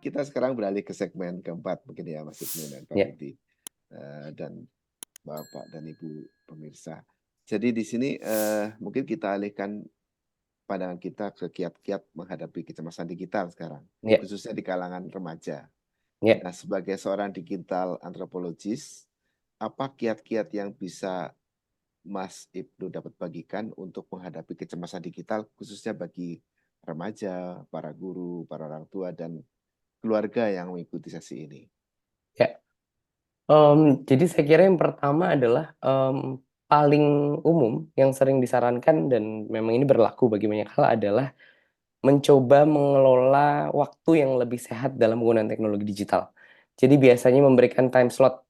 kita sekarang beralih ke segmen keempat mungkin ya Mas Ibnu dan Pak Ya, Budi dan Bapak dan Ibu pemirsa. Jadi di sini mungkin kita alihkan pandangan kita ke kiat-kiat menghadapi kecemasan digital sekarang, ya, khususnya di kalangan remaja. ya. Nah, sebagai seorang digital antropologis, apa kiat-kiat yang bisa Mas Ibnu dapat bagikan untuk menghadapi kecemasan digital, khususnya bagi remaja, para guru, para orang tua, dan keluarga yang mengikuti sesi ini? Ya. Jadi saya kira yang pertama adalah paling umum yang sering disarankan dan memang ini berlaku bagi banyak hal adalah mencoba mengelola waktu yang lebih sehat dalam menggunakan teknologi digital. Jadi biasanya memberikan time slot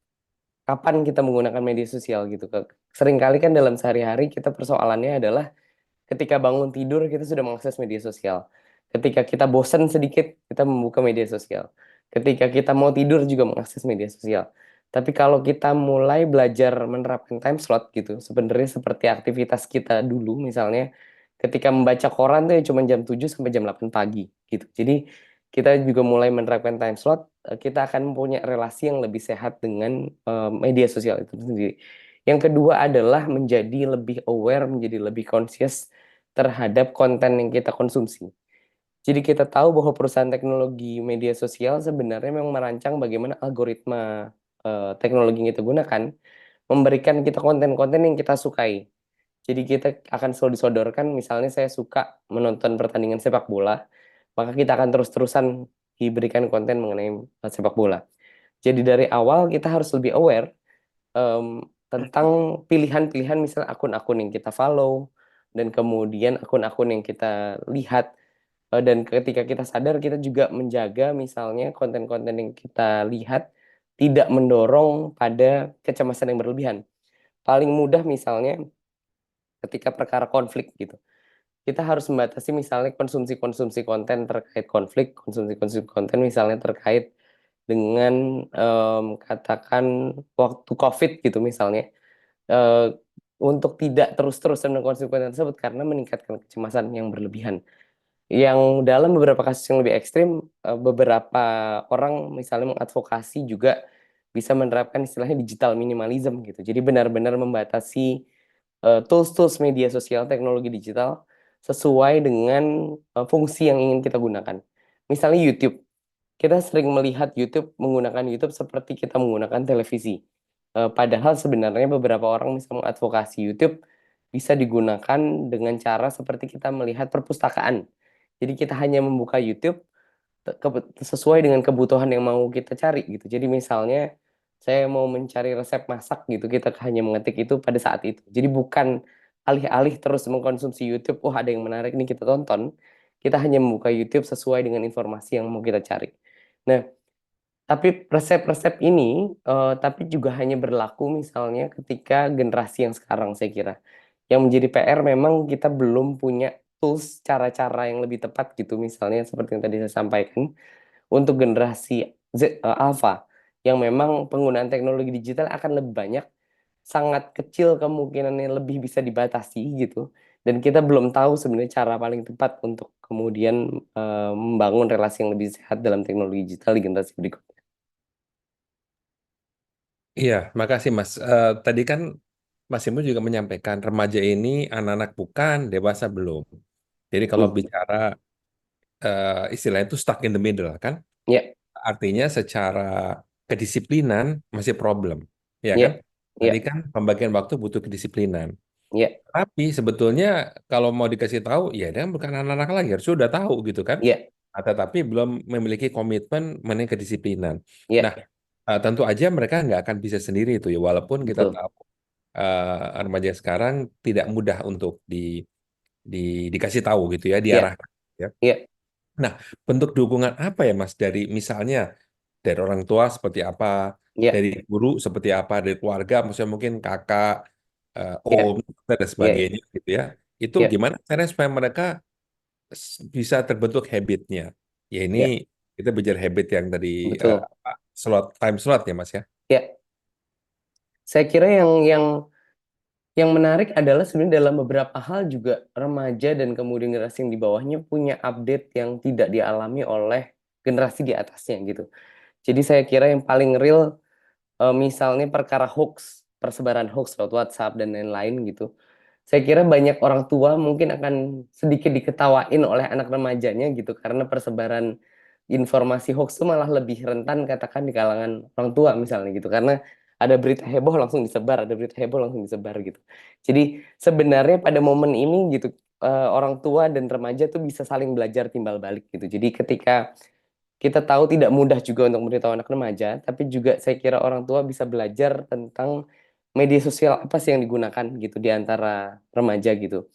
kapan kita menggunakan media sosial gitu. Seringkali kan dalam sehari-hari kita persoalannya adalah ketika bangun tidur kita sudah mengakses media sosial. Ketika kita bosan sedikit kita membuka media sosial. Ketika kita mau tidur juga mengakses media sosial. Tapi kalau kita mulai belajar menerapkan time slot gitu, sebenarnya seperti aktivitas kita dulu misalnya ketika membaca koran tuh ya cuma jam 7 sampai jam 8 pagi gitu. Jadi kita juga mulai menerapkan time slot, kita akan punya relasi yang lebih sehat dengan media sosial itu sendiri. Yang kedua adalah menjadi lebih aware, menjadi lebih conscious terhadap konten yang kita konsumsi. Jadi kita tahu bahwa perusahaan teknologi media sosial sebenarnya memang merancang bagaimana algoritma teknologi yang kita gunakan memberikan kita konten-konten yang kita sukai. Jadi kita akan selalu disodorkan, misalnya saya suka menonton pertandingan sepak bola, maka kita akan terus-terusan diberikan konten mengenai sepak bola. Jadi dari awal kita harus lebih aware tentang pilihan-pilihan misalnya akun-akun yang kita follow dan kemudian akun-akun yang kita lihat dan ketika kita sadar kita juga menjaga misalnya konten-konten yang kita lihat tidak mendorong pada kecemasan yang berlebihan. Paling mudah misalnya ketika perkara konflik gitu. Kita harus membatasi misalnya konsumsi-konsumsi konten terkait konflik, konsumsi-konsumsi konten misalnya terkait dengan katakan waktu Covid gitu misalnya. Eee, untuk tidak terus-terusan mengkonsumsi konten tersebut karena meningkatkan kecemasan yang berlebihan. Yang dalam beberapa kasus yang lebih ekstrim, beberapa orang misalnya mengadvokasi juga bisa menerapkan istilahnya digital minimalism gitu. Jadi benar-benar membatasi, tools-tools media sosial, teknologi digital sesuai dengan, fungsi yang ingin kita gunakan. Misalnya YouTube, kita sering melihat YouTube menggunakan YouTube seperti kita menggunakan televisi. Padahal sebenarnya beberapa orang bisa mengadvokasi YouTube bisa digunakan dengan cara seperti kita melihat perpustakaan. Jadi kita hanya membuka YouTube sesuai dengan kebutuhan yang mau kita cari gitu. Jadi misalnya saya mau mencari resep masak gitu, kita hanya mengetik itu pada saat itu. Jadi bukan alih-alih terus mengkonsumsi YouTube, "Oh, ada yang menarik nih kita tonton." Kita hanya membuka YouTube sesuai dengan informasi yang mau kita cari. Nah, tapi resep-resep ini, tapi juga hanya berlaku misalnya ketika generasi yang sekarang saya kira. Yang menjadi PR memang kita belum punya tools, cara-cara yang lebih tepat gitu, misalnya seperti yang tadi saya sampaikan, untuk generasi alpha, yang memang penggunaan teknologi digital akan lebih banyak, sangat kecil kemungkinannya lebih bisa dibatasi gitu, dan kita belum tahu sebenarnya cara paling tepat untuk kemudian, membangun relasi yang lebih sehat dalam teknologi digital di generasi berikutnya. Iya, makasih Mas. Tadi kan Mas Imbu juga menyampaikan remaja ini anak-anak bukan, dewasa belum. Jadi kalau bicara istilahnya itu stuck in the middle kan, Ya, artinya secara kedisiplinan masih problem, ya kan? ya, Tadi ya, kan pembagian waktu butuh kedisiplinan. ya, Tapi sebetulnya kalau mau dikasih tahu, ya dia kan bukan anak-anak lagi, harus sudah tahu gitu kan. ya, Tetapi belum memiliki komitmen mengenai kedisiplinan. Nah, ya, tentu aja mereka nggak akan bisa sendiri itu ya, walaupun kita betul. tahu remaja sekarang tidak mudah untuk dikasih tahu gitu ya, Ya, diarahkan. Ya. ya, Nah, bentuk dukungan apa ya Mas dari misalnya dari orang tua seperti apa, ya, dari guru seperti apa, dari keluarga, maksudnya mungkin kakak, ya, om, dan ya, sebagainya gitu ya. Itu ya, gimana caranya supaya mereka bisa terbentuk habitnya? Ya ini ya, kita bicara habit yang tadi betul. time slot ya Mas ya. Ya, saya kira yang menarik adalah sebenarnya dalam beberapa hal juga remaja dan kemudian generasi yang di bawahnya punya update yang tidak dialami oleh generasi di atasnya gitu. Jadi saya kira yang paling real misalnya perkara hoax, persebaran hoax lewat WhatsApp dan lain-lain gitu. Saya kira banyak orang tua mungkin akan sedikit diketawain oleh anak remajanya gitu karena persebaran informasi hoax itu malah lebih rentan katakan di kalangan orang tua misalnya gitu karena ada berita heboh langsung disebar, ada berita heboh langsung disebar gitu. Jadi sebenarnya pada momen ini gitu orang tua dan remaja tuh bisa saling belajar timbal balik gitu. Jadi ketika kita tahu tidak mudah juga untuk memberitahu anak remaja, tapi juga saya kira orang tua bisa belajar tentang media sosial apa sih yang digunakan gitu di antara remaja gitu.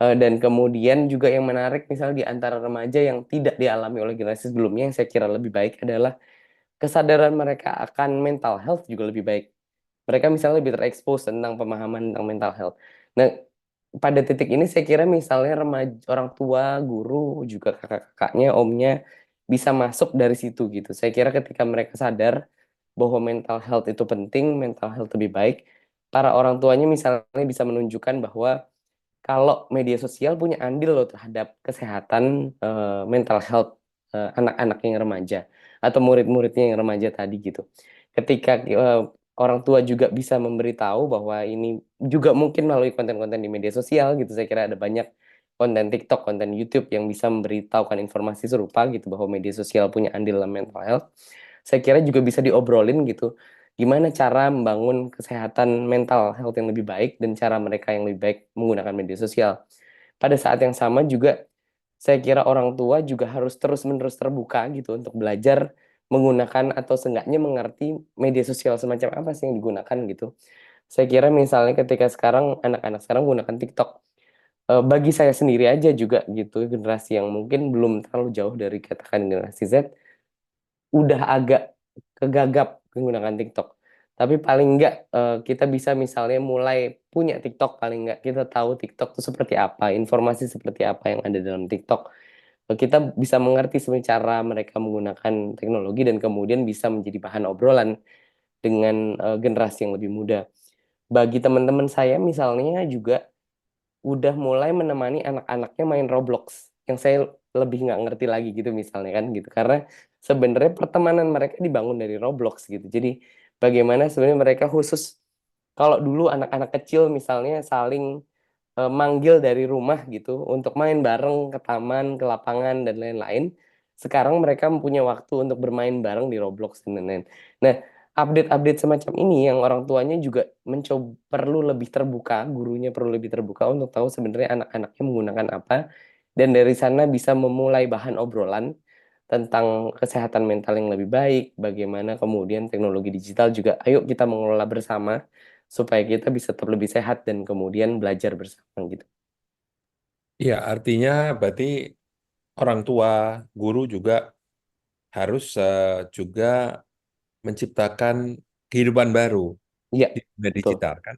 Dan kemudian juga yang menarik misalnya di antara remaja yang tidak dialami oleh generasi sebelumnya yang saya kira lebih baik adalah kesadaran mereka akan mental health juga lebih baik. Mereka misalnya lebih terekspos tentang pemahaman tentang mental health. Nah, pada titik ini saya kira misalnya remaja, orang tua, guru, juga kakak-kakaknya, omnya bisa masuk dari situ gitu. Saya kira ketika mereka sadar bahwa mental health itu penting, mental health lebih baik, para orang tuanya misalnya bisa menunjukkan bahwa kalau media sosial punya andil loh terhadap kesehatan mental health anak-anak yang remaja atau murid-muridnya yang remaja tadi gitu. Ketika orang tua juga bisa memberitahu bahwa ini juga mungkin melalui konten-konten di media sosial gitu. Saya kira ada banyak konten TikTok, konten YouTube yang bisa memberitahukan informasi serupa gitu bahwa media sosial punya andil dalam mental health. Saya kira juga bisa diobrolin gitu gimana cara membangun kesehatan mental health yang lebih baik dan cara mereka yang lebih baik menggunakan media sosial. Pada saat yang sama juga saya kira orang tua juga harus terus-menerus terbuka gitu untuk belajar menggunakan atau seenggaknya mengerti media sosial semacam apa sih yang digunakan gitu. Saya kira misalnya ketika sekarang anak-anak sekarang menggunakan TikTok, bagi saya sendiri aja juga gitu generasi yang mungkin belum terlalu jauh dari katakan generasi Z, udah agak kegagap menggunakan TikTok. Tapi paling enggak kita bisa misalnya mulai punya TikTok, paling enggak kita tahu TikTok itu seperti apa, informasi seperti apa yang ada dalam TikTok. Kita bisa mengerti sebenarnya cara mereka menggunakan teknologi dan kemudian bisa menjadi bahan obrolan dengan generasi yang lebih muda. Bagi teman-teman saya misalnya juga udah mulai menemani anak-anaknya main Roblox yang saya lebih nggak ngerti lagi gitu misalnya kan gitu karena sebenarnya pertemanan mereka dibangun dari Roblox gitu jadi bagaimana sebenarnya mereka khusus kalau dulu anak-anak kecil misalnya saling manggil dari rumah gitu untuk main bareng ke taman ke lapangan dan lain-lain sekarang mereka mempunyai waktu untuk bermain bareng di Roblox dan lain-lain. Nah, update-update semacam ini yang orang tuanya juga mencoba perlu lebih terbuka, gurunya perlu lebih terbuka untuk tahu sebenarnya anak-anaknya menggunakan apa, dan dari sana bisa memulai bahan obrolan tentang kesehatan mental yang lebih baik, bagaimana kemudian teknologi digital juga, ayo kita mengelola bersama supaya kita bisa tetap lebih sehat dan kemudian belajar bersama gitu. Iya, artinya berarti orang tua, guru juga harus juga menciptakan kehidupan baru Iya, di dunia betul, digital kan.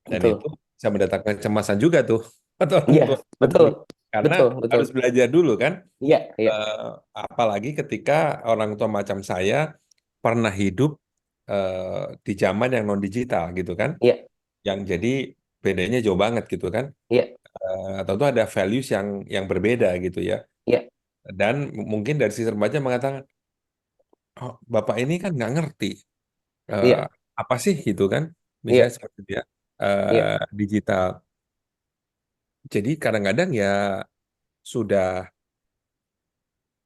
Dan betul. itu bisa mendatangkan kecemasan juga tuh atau orang Iya, tua betul, tadi. Karena betul, betul. harus belajar dulu kan. Iya, iya, Eh, Apalagi ketika orang tua macam saya pernah hidup di zaman yang non digital gitu kan. iya, Yang jadi bedanya jauh banget gitu kan. iya, Atau tuh ada values yang berbeda gitu ya. iya, Dan mungkin dari sisi remaja mengatakan, oh, bapak ini kan nggak ngerti eh, iya, apa sih gitu kan. Misalnya iya, seperti dia iya, digital. Jadi kadang-kadang ya sudah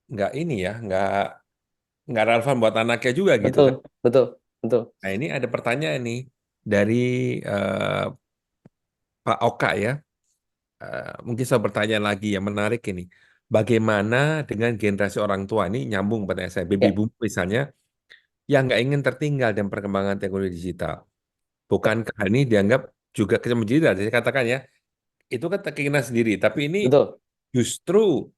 nggak ini ya, nggak relevan buat anaknya juga gitu betul, kan. betul, betul. Nah ini ada pertanyaan nih dari eh, Pak Oka ya. Mungkin saya pertanyaan lagi yang menarik ini. Bagaimana dengan generasi orang tua ini nyambung pada saya baby Ya, boom misalnya yang nggak ingin tertinggal dalam perkembangan teknologi digital. ya, Bukankah ini dianggap juga kecemasan digital? Jadi katakan ya, itu kan keinginan sendiri. Tapi ini betul. justru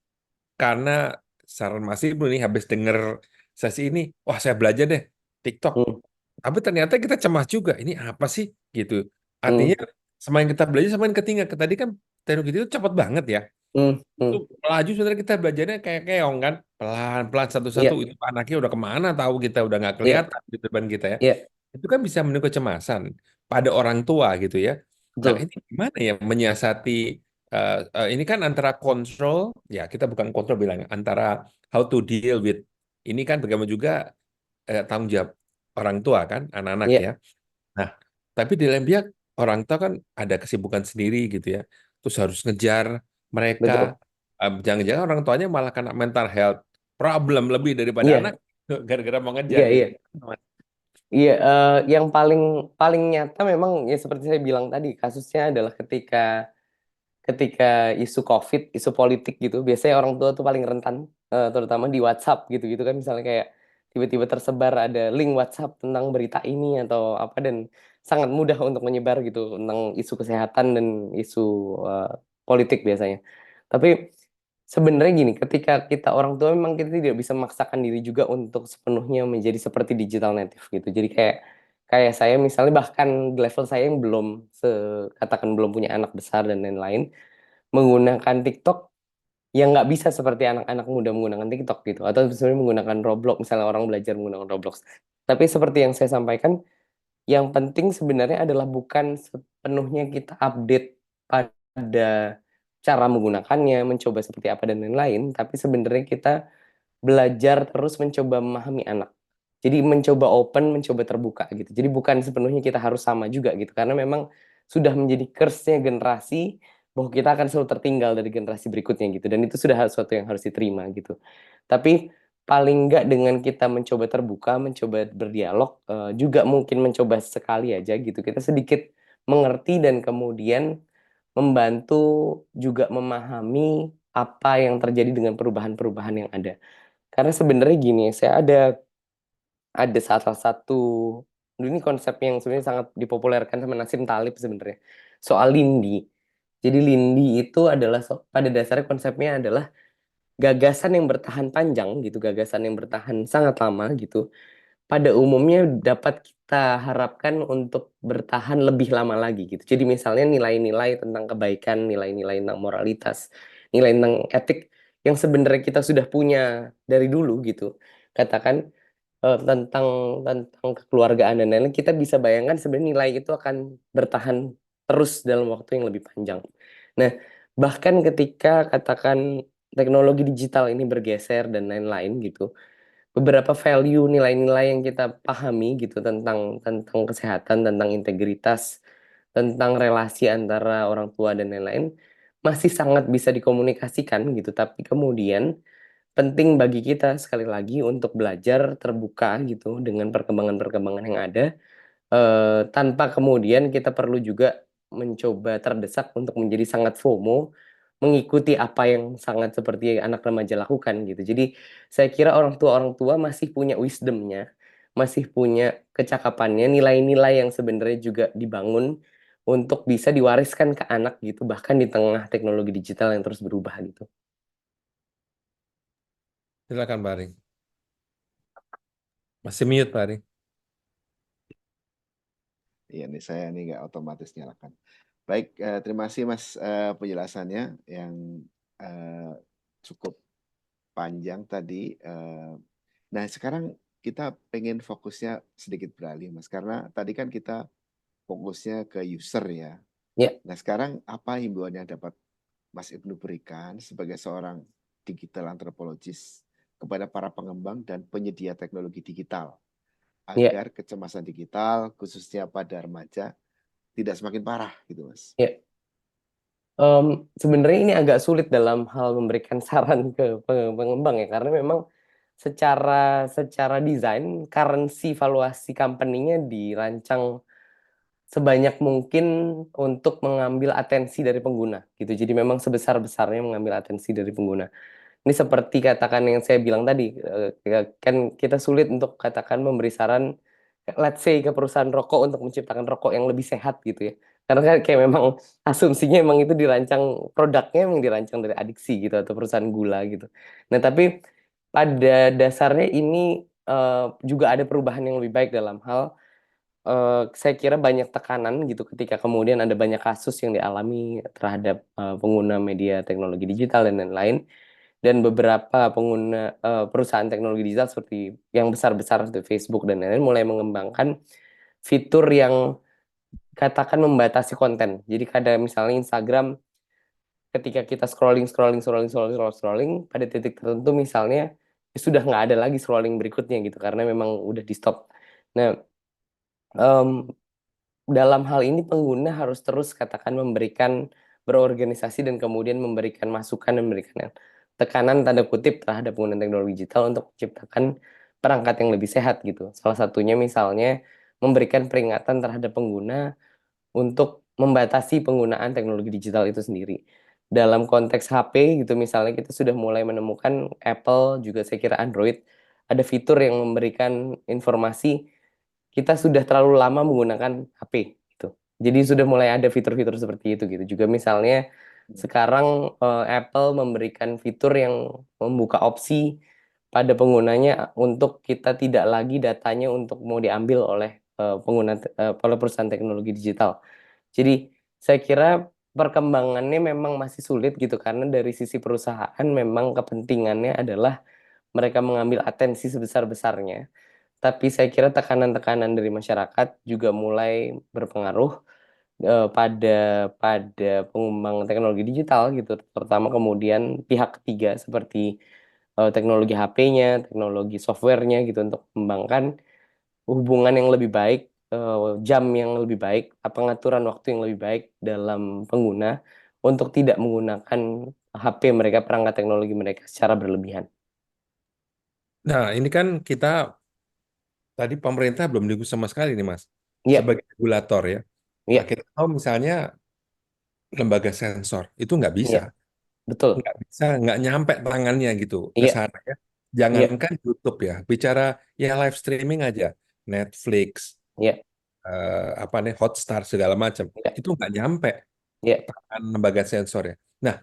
karena saran Mas Ibnu nih habis denger sesi ini, wah saya belajar deh TikTok. Hmm, Tapi ternyata kita cemas juga. Ini apa sih gitu? hmm, Artinya semakin kita belajar semakin ketinggalan. Tadi kan teknologi itu cepat banget ya. hmm, Itu hmm. melaju sebenarnya kita belajarnya kayak keong kan. Pelan-pelan satu-satu Iya, itu anaknya udah kemana tahu kita udah nggak iya, kelihatan di depan kita ya. iya, Itu kan bisa menimbulkan kecemasan pada orang tua gitu ya. Nah betul. ini gimana ya menyiasati ini kan antara kontrol, ya kita bukan kontrol bilang antara how to deal with ini kan bagaimana juga tanggung jawab orang tua kan, anak-anak Iya, ya. Nah, tapi di lain pihak orang tua kan ada kesibukan sendiri gitu ya. Terus harus ngejar mereka. betul. Jangan-jangan orang tuanya malah kena mental health problem lebih daripada anak Iya, gara-gara mau ngejar iya, gitu. iya. Iya, yang paling paling nyata memang ya seperti saya bilang tadi, kasusnya adalah ketika ketika isu COVID, isu politik gitu, biasanya orang tua tuh paling rentan, terutama di WhatsApp gitu-gitu kan, misalnya kayak tiba-tiba tersebar ada link WhatsApp tentang berita ini atau apa, dan sangat mudah untuk menyebar gitu tentang isu kesehatan dan isu politik biasanya. Tapi sebenarnya gini, ketika kita orang tua memang kita tidak bisa memaksakan diri juga untuk sepenuhnya menjadi seperti digital native gitu. Jadi kayak kayak saya misalnya bahkan di level saya yang belum katakan belum punya anak besar dan lain-lain, menggunakan TikTok yang nggak bisa seperti anak-anak muda menggunakan TikTok gitu, atau sebenarnya menggunakan Roblox, misalnya orang belajar menggunakan Roblox. Tapi seperti yang saya sampaikan, yang penting sebenarnya adalah bukan sepenuhnya kita update pada cara menggunakannya, mencoba seperti apa dan lain-lain, tapi sebenarnya kita belajar terus mencoba memahami anak. Jadi mencoba open, mencoba terbuka gitu. Jadi bukan sepenuhnya kita harus sama juga gitu. Karena memang sudah menjadi curse-nya generasi bahwa kita akan selalu tertinggal dari generasi berikutnya gitu. Dan itu sudah sesuatu yang harus diterima gitu. Tapi paling enggak dengan kita mencoba terbuka, mencoba berdialog, juga mungkin mencoba sekali aja gitu. Kita sedikit mengerti dan kemudian membantu juga memahami apa yang terjadi dengan perubahan-perubahan yang ada. Karena sebenarnya gini, saya ada salah satu ini konsep yang sebenarnya sangat dipopulerkan sama Nassim Talib sebenarnya, soal lindi. Jadi lindi itu adalah pada dasarnya konsepnya adalah gagasan yang bertahan panjang gitu, gagasan yang bertahan sangat lama gitu. Pada umumnya dapat kita harapkan untuk bertahan lebih lama lagi gitu. Jadi misalnya nilai-nilai tentang kebaikan, nilai-nilai tentang moralitas, nilai tentang etik yang sebenarnya kita sudah punya dari dulu gitu. Katakan tentang kekeluargaan dan lain-lain, kita bisa bayangkan sebenarnya nilai itu akan bertahan terus dalam waktu yang lebih panjang. Nah, bahkan ketika katakan teknologi digital ini bergeser dan lain-lain gitu, beberapa value nilai-nilai yang kita pahami gitu tentang kesehatan, tentang integritas, tentang relasi antara orang tua dan lain-lain masih sangat bisa dikomunikasikan gitu. Tapi kemudian penting bagi kita sekali lagi untuk belajar terbuka gitu dengan perkembangan-perkembangan yang ada, tanpa kemudian kita perlu juga mencoba terdesak untuk menjadi sangat FOMO, mengikuti apa yang sangat seperti anak remaja lakukan gitu. Jadi saya kira orang tua masih punya wisdom-nya, masih punya kecakapannya, nilai-nilai yang sebenarnya juga dibangun untuk bisa diwariskan ke anak gitu, bahkan di tengah teknologi digital yang terus berubah gitu. Silakan Pak Aring. Masih mute Pak Aring. Iya nih saya ini nggak otomatis nyalakan. Baik, terima kasih Mas penjelasannya yang eh, cukup panjang tadi. Nah sekarang kita pengen fokusnya sedikit beralih Mas, karena tadi kan kita fokusnya ke user ya. Ya, Nah sekarang apa himbauan yang dapat Mas Ibnu berikan sebagai seorang digital anthropologist kepada para pengembang dan penyedia teknologi digital ya, agar kecemasan digital khususnya pada remaja tidak semakin parah gitu Mas. ya. Sebenarnya ini agak sulit dalam hal memberikan saran ke pengembang ya, karena memang secara secara desain currency valuasi company-nya dirancang sebanyak mungkin untuk mengambil atensi dari pengguna gitu. Jadi memang sebesar-besarnya mengambil atensi dari pengguna. Ini seperti katakan yang saya bilang tadi, kan kita sulit untuk katakan memberi saran, let's say ke perusahaan rokok untuk menciptakan rokok yang lebih sehat gitu ya. Karena kan kayak memang asumsinya emang itu dirancang, produknya emang dirancang dari adiksi gitu atau perusahaan gula gitu. Nah tapi pada dasarnya ini juga ada perubahan yang lebih baik dalam hal, saya kira banyak tekanan gitu ketika kemudian ada banyak kasus yang dialami terhadap pengguna media teknologi digital dan lain-lain, dan beberapa pengguna perusahaan teknologi digital seperti yang besar-besar seperti Facebook dan lain-lain mulai mengembangkan fitur yang katakan membatasi konten. Jadi kadang misalnya Instagram, ketika kita scrolling pada titik tertentu misalnya sudah nggak ada lagi scrolling berikutnya gitu karena memang udah di stop. Nah, em, dalam hal ini pengguna harus terus katakan memberikan berorganisasi dan kemudian memberikan masukan dan memberikan tekanan tanda kutip terhadap penggunaan teknologi digital untuk menciptakan perangkat yang lebih sehat gitu. Salah satunya misalnya memberikan peringatan terhadap pengguna untuk membatasi penggunaan teknologi digital itu sendiri. Dalam konteks HP gitu misalnya kita sudah mulai menemukan Apple juga saya kira Android ada fitur yang memberikan informasi kita sudah terlalu lama menggunakan HP gitu. Jadi sudah mulai ada fitur-fitur seperti itu gitu. Juga misalnya sekarang Apple memberikan fitur yang membuka opsi pada penggunanya untuk kita tidak lagi datanya untuk mau diambil oleh oleh perusahaan teknologi digital. Jadi saya kira perkembangannya memang masih sulit gitu karena dari sisi perusahaan memang kepentingannya adalah mereka mengambil atensi sebesar-besarnya. Tapi saya kira tekanan-tekanan dari masyarakat juga mulai berpengaruh pada pengembang teknologi digital gitu, terutama kemudian pihak ketiga seperti teknologi HP-nya, teknologi software-nya gitu untuk mengembangkan hubungan yang lebih baik, jam yang lebih baik, pengaturan waktu yang lebih baik dalam pengguna untuk tidak menggunakan HP mereka, perangkat teknologi mereka secara berlebihan. Nah, ini kan kita tadi pemerintah belum diikut sama sekali nih, Mas. Iya, Sebagai regulator ya. Nah, iya, kita tahu misalnya lembaga sensor itu iya, betul. nggak nyampe tangannya gitu ke Iya, sana ya. iya, Jangankan YouTube ya, bicara ya live streaming aja, Netflix, iya, apa nih Hotstar segala macam, iya, itu nggak nyampe iya, tangan lembaga sensor ya. Nah,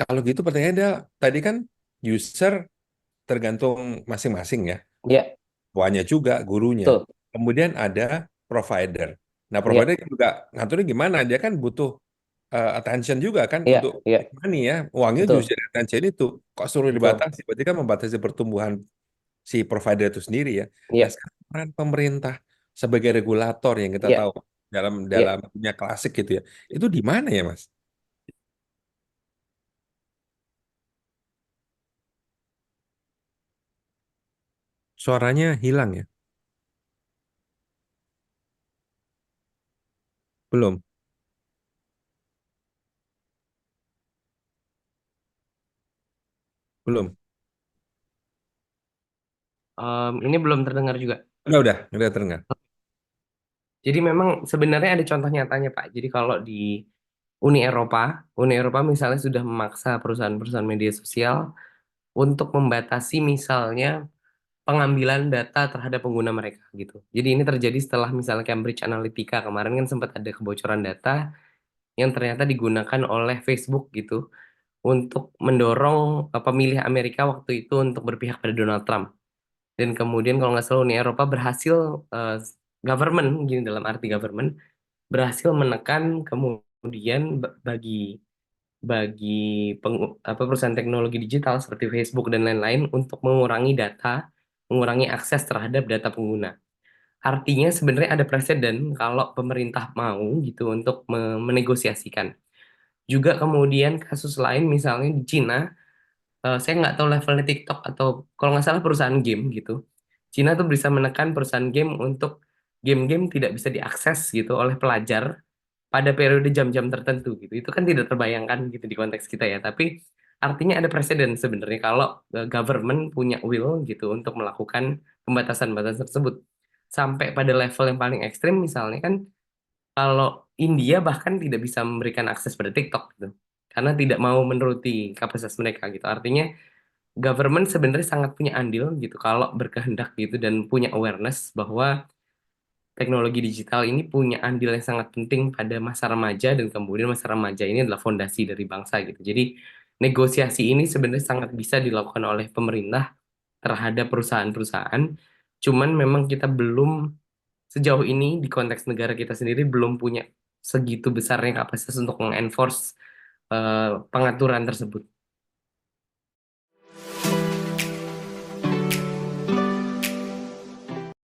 kalau gitu pertanyaannya adalah, tadi kan user tergantung masing-masing ya, iya, tuanya juga, gurunya. betul. Kemudian ada provider. Nah, Iya, provider juga ngaturnya gimana? Dia kan butuh attention juga kan iya, untuk iya, make money ya. Uangnya betul, justru dari attention itu. Kok suruh betul. dibatasi? Berarti kan membatasi pertumbuhan si provider itu sendiri ya. Nah, Iya, sekarang peran pemerintah sebagai regulator yang kita iya, tahu dalam iya. dalam dunia klasik gitu ya. Itu di mana ya, Mas? Suaranya hilang ya? Belum, belum. Ini belum terdengar juga. Udah terdengar. Jadi memang sebenarnya ada contoh nyatanya, Pak. Jadi kalau di Uni Eropa misalnya sudah memaksa perusahaan-perusahaan media sosial untuk membatasi misalnya pengambilan data terhadap pengguna mereka gitu. Jadi ini terjadi setelah misalnya Cambridge Analytica kemarin kan sempat ada kebocoran data yang ternyata digunakan oleh Facebook gitu untuk mendorong pemilih Amerika waktu itu untuk berpihak pada Donald Trump. Dan kemudian kalau nggak salah Uni Eropa berhasil government gini dalam arti government berhasil menekan kemudian bagi perusahaan teknologi digital seperti Facebook dan lain-lain untuk mengurangi data, mengurangi akses terhadap data pengguna. Artinya sebenarnya ada presiden kalau pemerintah mau gitu untuk menegosiasikan. Juga kemudian kasus lain misalnya di Cina, saya nggak tahu levelnya TikTok atau kalau nggak salah perusahaan game gitu. Cina tuh bisa menekan perusahaan game untuk game-game tidak bisa diakses gitu oleh pelajar pada periode jam-jam tertentu gitu. Itu kan tidak terbayangkan gitu di konteks kita ya. Tapi artinya ada presiden sebenarnya kalau government punya will gitu untuk melakukan pembatasan-batasan tersebut. Sampai pada level yang paling ekstrim misalnya kan kalau India bahkan tidak bisa memberikan akses pada TikTok gitu. Karena tidak mau menuruti kapasitas mereka gitu. Artinya government sebenarnya sangat punya andil gitu kalau berkehendak gitu dan punya awareness bahwa teknologi digital ini punya andil yang sangat penting pada masa remaja dan kemudian masa remaja ini adalah fondasi dari bangsa gitu. Jadi negosiasi ini sebenarnya sangat bisa dilakukan oleh pemerintah terhadap perusahaan-perusahaan. Cuman memang kita belum sejauh ini di konteks negara kita sendiri belum punya segitu besarnya kapasitas untuk mengenforce pengaturan tersebut.